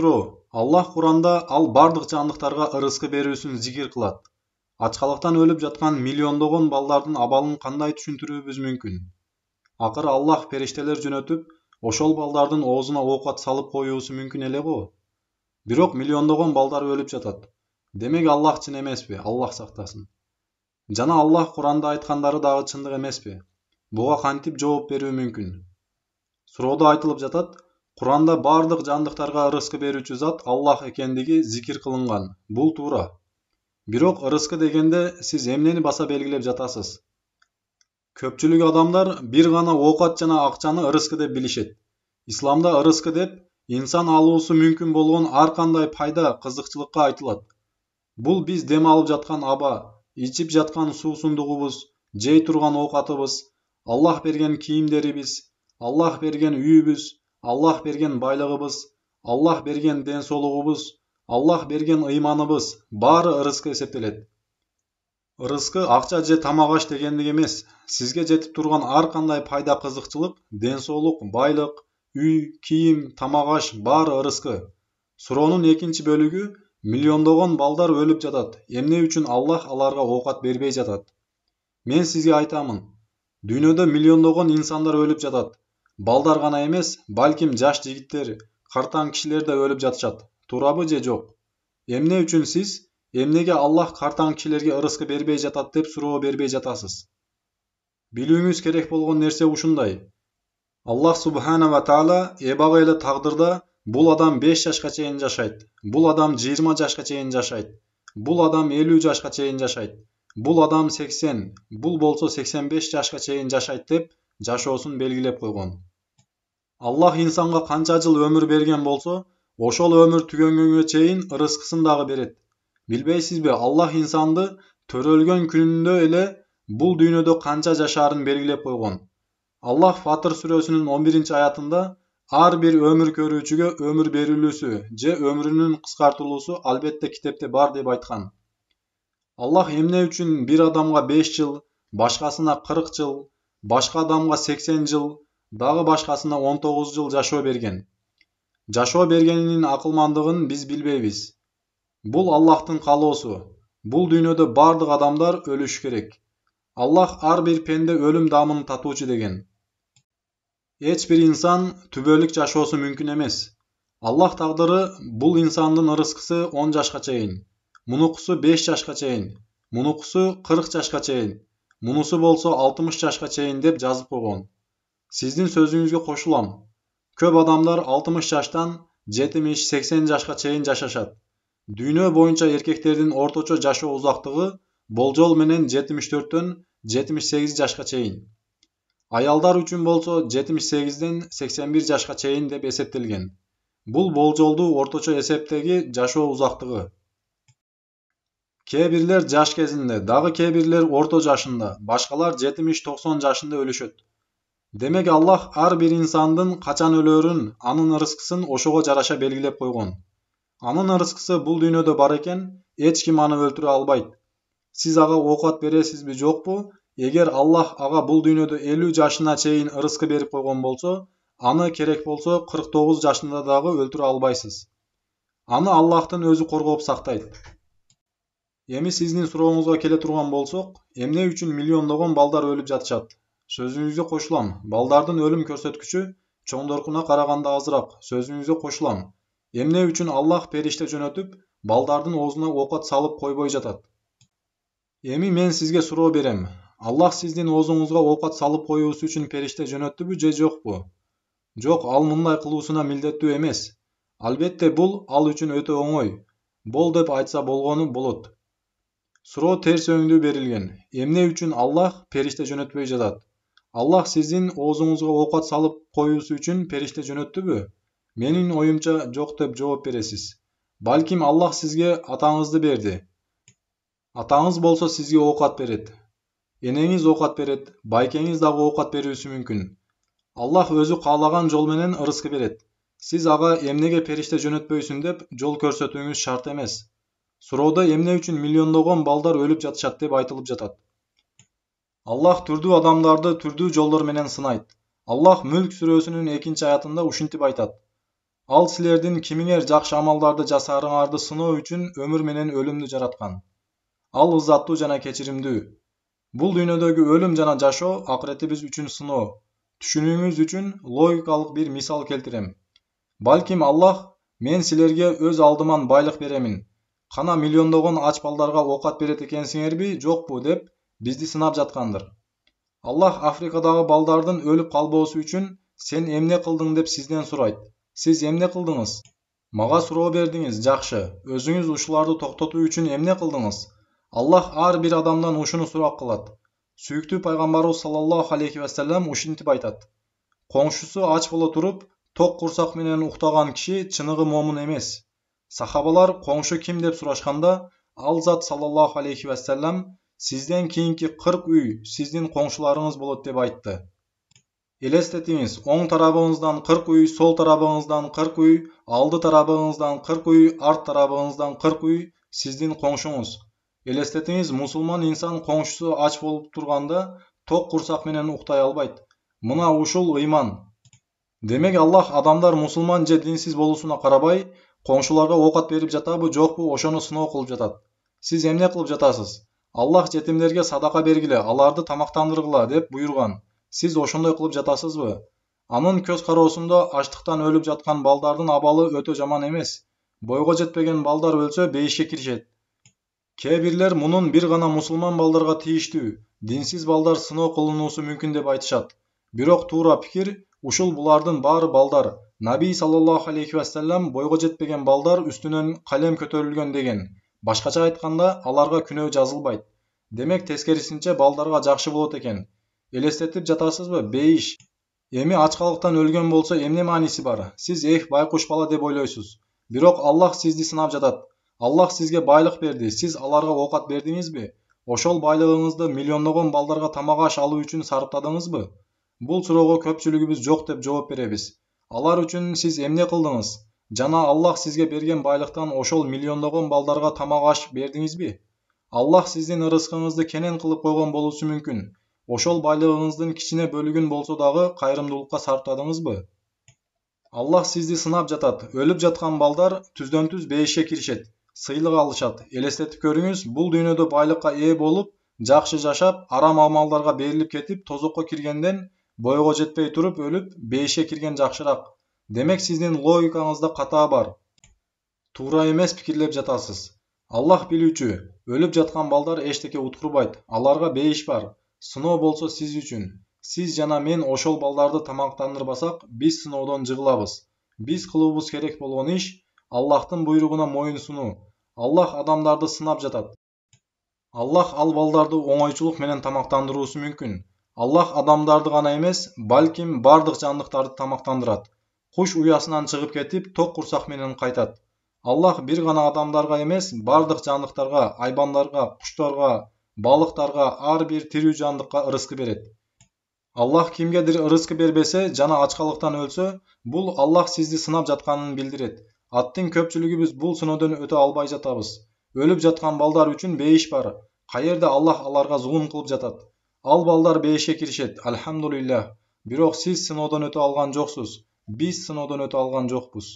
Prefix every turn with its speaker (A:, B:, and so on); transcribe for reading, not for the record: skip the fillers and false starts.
A: суроо. Аллах Куранда ал бардык жандыктарга ырыскы берүүсүн зикир кылат. Ачкалыктан өлүп жаткан миллиондогон балдардын абалын кандай түшүндүрүүбүз мүмкүн? Акыры Аллах периштелер жөнөтүп, ошол балдардын оозуна оокат салып коюусу мүмкүн эле го. Бирок миллиондогон балдар өлүп жатат. Демек Аллах чын эмеспи? Аллах сактасын. Жана Аллах Куранда айткандары дагы чындык эмеспи? Буга кантип жооп берүү мүмкүн? Суроодо айтылып жатат, Куранда бардык жандыктарга ырыскы берүүчү зат Аллах экендиги зикир кылынган. Бул туура. Бирок ырыскы дегенде сиз эмнени баса белгилеп жатасыз? Көпчүлүк адамдар бир гана оокат жана акчаны ырыскы деп билишет. Исламда ырыскы деп инсан алуусу мүмкүн болгон ар кандай пайда, кызыкчылыкка айтылат. Бул биз дем алып жаткан аба, ичип жаткан суусундугубуз, жей турган оокатыбыз, Аллах берген кийимдерибиз, Аллах берген үйүбүз, Аллах берген байлыгыбыз, Аллах берген ден соолугубуз, Аллах берген ыйманыбыз баары ырыскы эсептелет. Ырыскы акча же тамак аш дегендик эмес. Сизге жетип турган ар кандай пайда, кызыкчылык, ден соолук, байлык, үй, кийим, тамак аш баары ырыскы. Суроонун экинчи бөлүгү миллиондогон балдар өлүп жатат. Эмне үчүн Аллах аларга оокат бербей жатат? Мен сизге айтамын. Дүйнөдө миллиондогон инсандар өлүп жатат. Балдар гана эмес, балким жаш жигиттер, картаң кишилер да өлүп жатышат. Туурабы же жок? Эмне үчүн сиз эмнеге Аллах картаң кишилерге ырыскы бербей жатат деп суроо бербей жатасыз? Билүүңүз керек болгон нерсе ушундай. Аллах Субхана ва Таала эбак эле тагдырда бул адам 5 жашка чейин жашайт, бул адам 20 жашка чейин жашайт, бул адам 50 жашка чейин жашайт, бул адам 80, бул болсо 85 жашка чейин жашайт деп жашоосун белгилеп койгон. Аллах инсанга канча жыл өмүр берген болсо, ошол өмүр түгөнгөнгө чейин ырыскысын дагы берет. Билбейсизби, Аллах инсанды төрөлгөн күнүндө эле бул дүйнөдө канча жашаарын белгилеп койгон. Аллах Фатыр сүрөсүнүн 11-аятында ар бир өмүр көрүүчүгө өмүр берилүүсү же өмүрүнүн кыскартылуусу албетте китепте бар деп айткан. Аллах эмне үчүн бир адамга 5 жыл, башкасына 40 жыл, башка адамга 80 жыл, дагы башкасына 19 жыл жашоо берген? Жашоо бергенинин акылмандыгын биз билбейбиз. Бул Аллахтын каалоосу. Бул дүйнөдө бардык адамдар өлүшү керек. Аллах ар бир пенде өлүм даамын татуучу деген. Эч бир инсан түбөлүк жашоосу мүмкүн эмес. Аллах тагдыры бул инсандын ырыскысы 10 жашка чейин, мунукусу 5 жашка чейин, мунукусу 40 жашка чейин, мунусу болсо 60 жашка чейин деп жазып койгон. Сиздин сөзүңүзгө кошулам. Көп адамдар 60 жаштан 70-80 жашка чейин жашашат. Дүйнө боюнча эркектердин орточо жашоо узактыгы болжол менен 74-төн 78 жашка чейин. Аялдар үчүн болсо 78-ден 81 жашка чейин деп эсептелген. Бул болжолдуу орточо эсептеги жашоо узактыгы. Кээ бирлер жаш кезинде, дагы кээ бирлер орто жашында, башкалар 70-90 жашында өлүшөт. Демек Аллах ар бир инсандын качан өлөрүн, анын ырыскысын ошого жараша белгилеп койгон. Анын ырыскысы бул дүйнөдө бар экен, эч ким аны өлтүрө албайт. Сиз ага оокат бересизби, жокпу? Эгер Аллах ага бул дүйнөдө 50 жашына чейин ырыскы берип койгон болсо, аны керек болсо 49 жашында дагы өлтүрө албайсыз. Аны Аллахтын өзү коргоп сактайт. Эми сиздин сурооңузга келе турган болсок, эмне үчүн миллиондогон балдар өлүп жатышат? Сөзүңүзгө кошулам. Балдардын өлүм көрсөткүчү чоңдоркуна караганда азыраак. Сөзүңүзгө кошулам. Эмне үчүн Аллах периште жөнөтүп, балдардын оозуна оокат салып койбой жатат? Эми мен сизге суроо берем. Аллах сиздин оозуңузга оокат салып коюусу үчүн периште жөнөттүбү же жокпу? Жок, ал мындай кылуусуна милдеттүү эмес. Албетте бул ал үчүн өтө оңой. Бол деп айтса болгону болот. Суроо терс өңдүү берилген. Эмне үчүн Аллах периште жөнөтпөй жатат? Аллах сиздин оозуңузга оокат салып коюусу үчүн периште жөнөттүбү? Менин оюмча жок деп жооп бересиз. Балким Аллах сизге атаңызды берди. Атаңыз болсо сизге оокат берет. Энеңиз оокат берет, байкеңиз дагы оокат берүүсү мүмкүн. Аллах өзү каалаган жол менен ырыскы берет. Сиз ага эмнеге периште жөнөтпөйсүң деп жол көрсөтүүңүз шарт эмес. Суроодо эмне үчүн миллиондогон балдар өлүп жатышат деп айтылып жатат. Аллах түрдүү адамдарды түрдүү жолдор менен сынайт. Аллах Мүлк сүрөсүнүн 2-аятында ушинтип айтат. Ал силердин кимиңер жакшы амалдарды жасарыңарды сыноо үчүн өмүр менен өлүмдү жараткан. Ал ызаттуу жана кечиримдүү. Бул дүйнөдөгү өлүм жана жашоо акыретибиз үчүн сыноо. Түшүнүүңүз үчүн логикалык бир мисал келтирем. Балким Аллах мен силерге өз алдыман байлык беремин. Кана миллиондогон ач балдарга оокат берет экенсиңерби, жокпу деп бизди сынап жаткандыр. Аллах Африкадагы балдардын өлүп калбоосу үчүн сен эмне кылдың деп сизден сурайт. Сиз эмне кылдыңыз? Мага суроо бердиңиз, жакшы. Өзүңүз ушуларды токтотуу үчүн эмне кылдыңыз? Аллах ар бир адамдан ушуну сурап калат. Сүйүктүү пайгамбарыбыз саллаллаху алейхи вассалам ушинтип айтат. Коңшусу ач боло туруп, ток курсак менен уктаган киши чыныгы момун эмес. Сахабалар коңшу ким деп сурашканда, ал зат саллаллаху алейхи вассалам сизден кийинки 40 үй сиздин коңшуларыңыз болот деп айтты. Элестетиңиз, оң тарабыңыздан 40 үй, сол тарабыңыздан 40 үй, алды тарабыңыздан 40 үй, арт тарабыңыздан 40 үй сиздин коңшуңуз. Элестетиңиз, мусулман инсан коңшусу ач болуп турганда ток курсак менен уктай албайт. Мына ушул ыйман. Демек Аллах адамдар мусулман же динсиз болуусуна карабай, коңшуларга оокат берип жатабы, жокпу, ошону сыноо кылып жатат. Сиз эмне кылып жатасыз? Аллах жетимдерге садака бергиле, аларды тамактандыргыла деп буйруган. Сиз ошондой кылып жатасызбы? Анын көз кароосунда ачлыктан өлүп жаткан балдардын абалы өтө жаман эмес. Бойго жетпеген балдар өлсө бейишке киришет. Кээ бирлер мунун бир гана мусулман балдарга тийиштүү, динсиз балдар сыноо кылынуусу мүмкүн деп айтышат. Бирок туура пикир, ушул булардын баары балдар. Наби саллаллаху алейхи вассалам бойго жетпеген балдар үстүнөн калем көтөрүлгөн деген. Башкача айтканда, аларга күнөө жазылбайт. Демек тескерисинче балдарга жакшы болот экен. Элестетип жатасызбы? Бейиш. Эми ачкалыктан өлгөн болсо эмне мааниси бар? Сиз байкуш бала деп ойлойсуз. Бирок Аллах сизди сынап жатат. Аллах сизге байлык берди. Сиз аларга оокат бердиңизби? Ошол байлыгыңызды миллиондогон балдарга тамак аш алуу үчүн сарптадыңызбы? Бул суроого көпчүлүгүбүз жок деп жооп беребиз. Алар үчүн сиз эмне кылдыңыз? Жана Аллах сизге берген байлыктан ошол миллиондогон балдарга тамак аш бердиңизби? Аллах сиздин ырыскыңызды кенен кылып койгон болуусу мүмкүн. Ошол байлыгыңыздын кичине бөлүгүн болсо дагы кайрымдуулукка сарптадыңызбы? Аллах сизди сынап жатат. Өлүп жаткан балдар түздөн түз бейишке киришет. Сыйлык алышат. Элестетип көрүңүз, бул дүйнөдө байлыкка ээ болуп, жакшы жашап, арам амалдарга берилип кетип, тозокко киргенден бойго жетпей туруп өлүп, бейишке кирген жакшыраак. Демек сиздин логикаңызда ката бар. Туура эмес пикирлеп жатасыз. Аллах билүүчү, өлүп жаткан балдар эчтеке уткурбайт. Аларга бейиш бар. Сыноо болсо сиз үчүн. Сиз жана мен ошол балдарды тамактандырбасак, биз сыноодон жыгылабыз. Биз кылуубуз керек болгон иш Аллахтын буйругуна моюн сунуу. Аллах адамдарды сынап жатат. Аллах ал балдарды оңойчулук менен тамактандыруусу мүмкүн. Аллах адамдарды гана эмес, балким бардык жандыктарды тамактандырат. Куш уясынан чыгып кетип, ток курсак менен кайтат. Аллах бир гана адамдарга эмес, бардык жандыктарга, айбандарга, куштарга, балыктарга, ар бир тирүү жандыкка ырыскы берет. Аллах кимгедир ырыскы бербесе жана ачкалыктан өлсө, бул Аллах сизди сынап жатканын билдирет. Аттың көпчүлүгүбүз бул сыноодон өтө албай жатабыз. Өлүп жаткан балдар үчүн бейиш бар. Каерде Аллах аларга зулум кылып жатат. Ал балдар бейишке киришет. Альхамдулиллах. Бирок сиз сыноодон өтө алган жоксуз. Биз сыноодон өтө алган жокпуз.